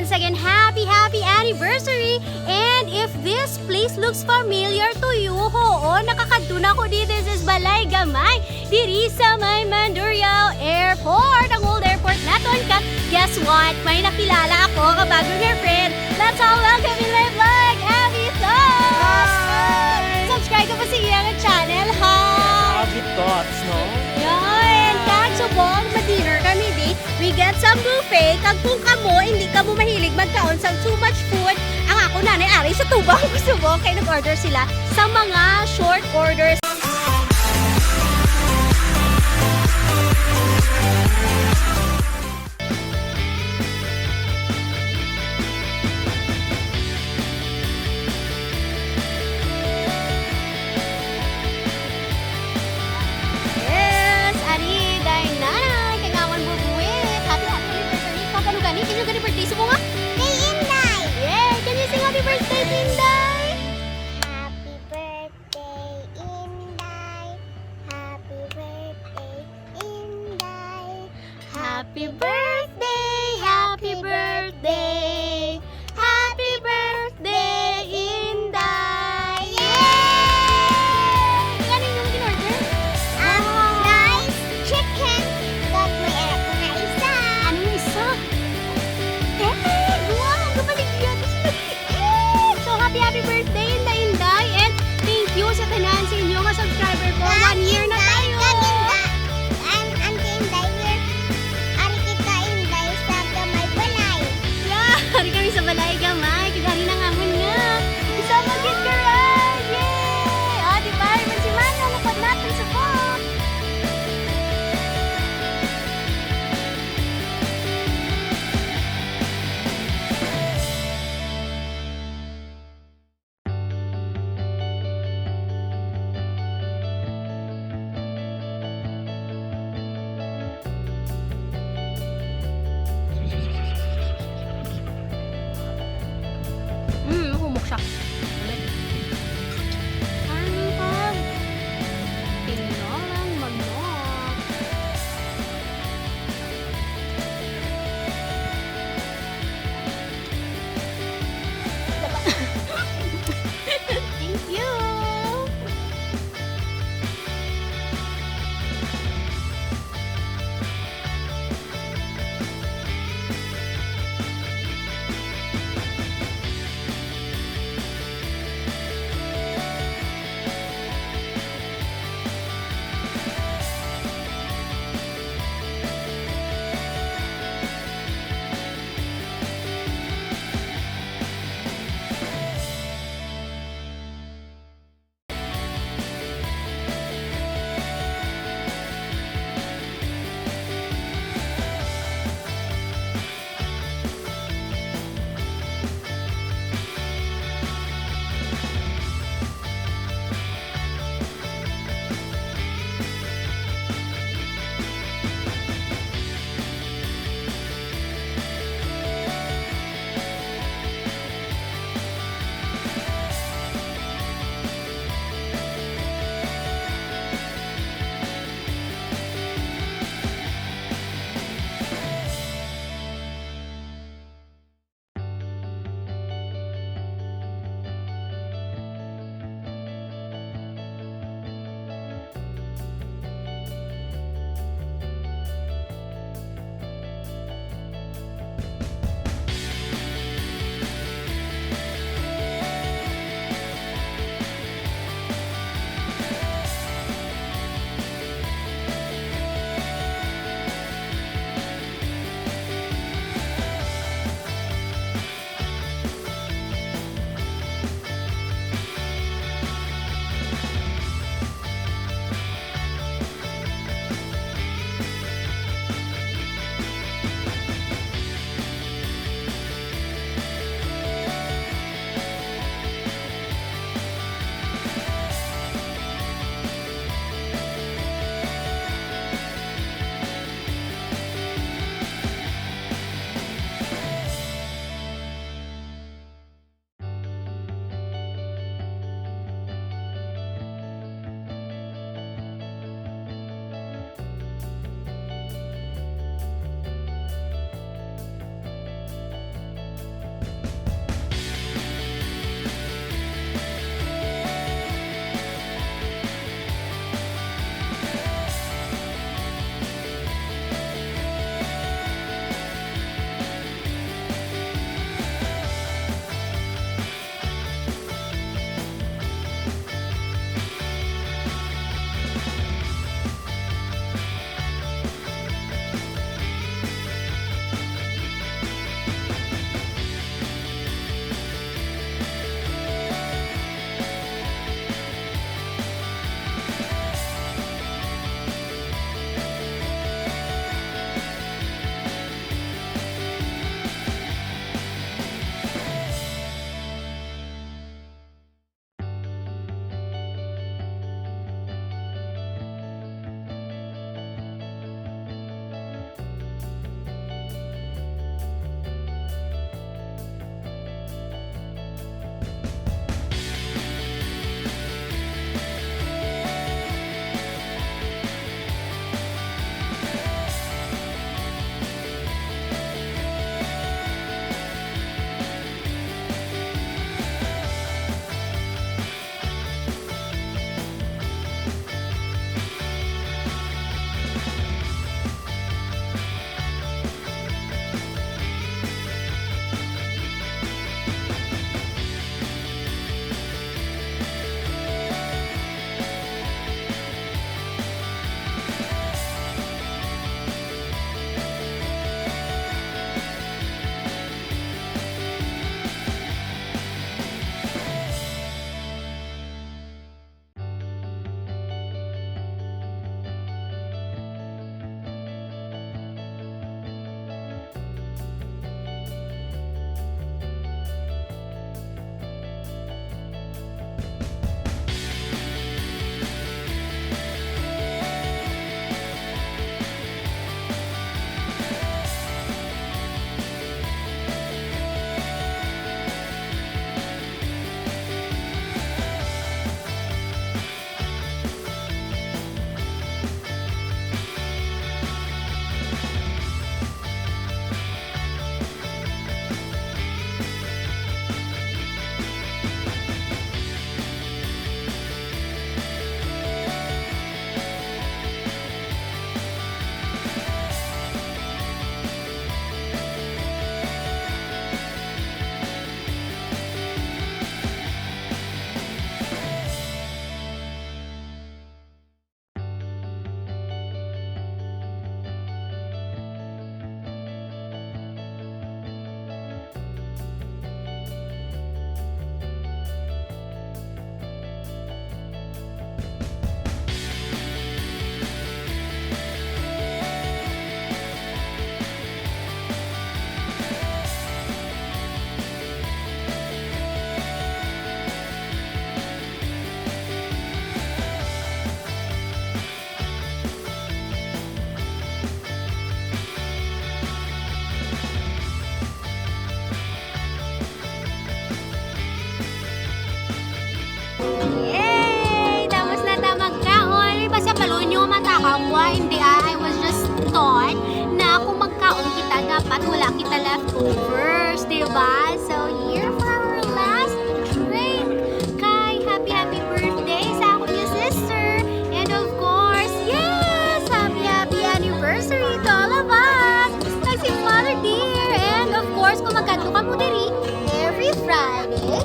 once again, happy anniversary! And if this place looks familiar to you, oo, nakakaduna ko di, this is Balay Gamay, diri sa may Mandurriao Airport, ang old airport naton. Kat, guess what? May nakilala ako, kabagong your friend. Let's all welcome in my vlog, Abby Thoughts! Subscribe ka pa sa iyang channel, ha? Abby Thoughts, no? Yan, kagsubong, ma-dinner kami di. We get some buffet, kag kung kamo, hindi ka mo mahilig magkaon sa too much food, ang ako nanay ari sa tubang gusto mo, kaya nag-order sila sa mga short orders. Yes, ani, day nanay, kay ngawan bubuwit. Happy anniversary. Kapano gani? Kinyo gani birthday mo nga? Kay Inday! Yeah, can you sing happy birthday, Inday? Happy birthday, Yay! Tapos na ta magkaon. Basta palon yung mata kapwa. Hindi I was just taught na kung magkaon kita, dapat wala kita leftovers, diba? So, here for our last drink. Kay happy birthday sa akong yung sister. And of course, yes! Happy anniversary to all of us! Kasi Mother dear! And of course, kung magkanto ka mo diri, every Friday,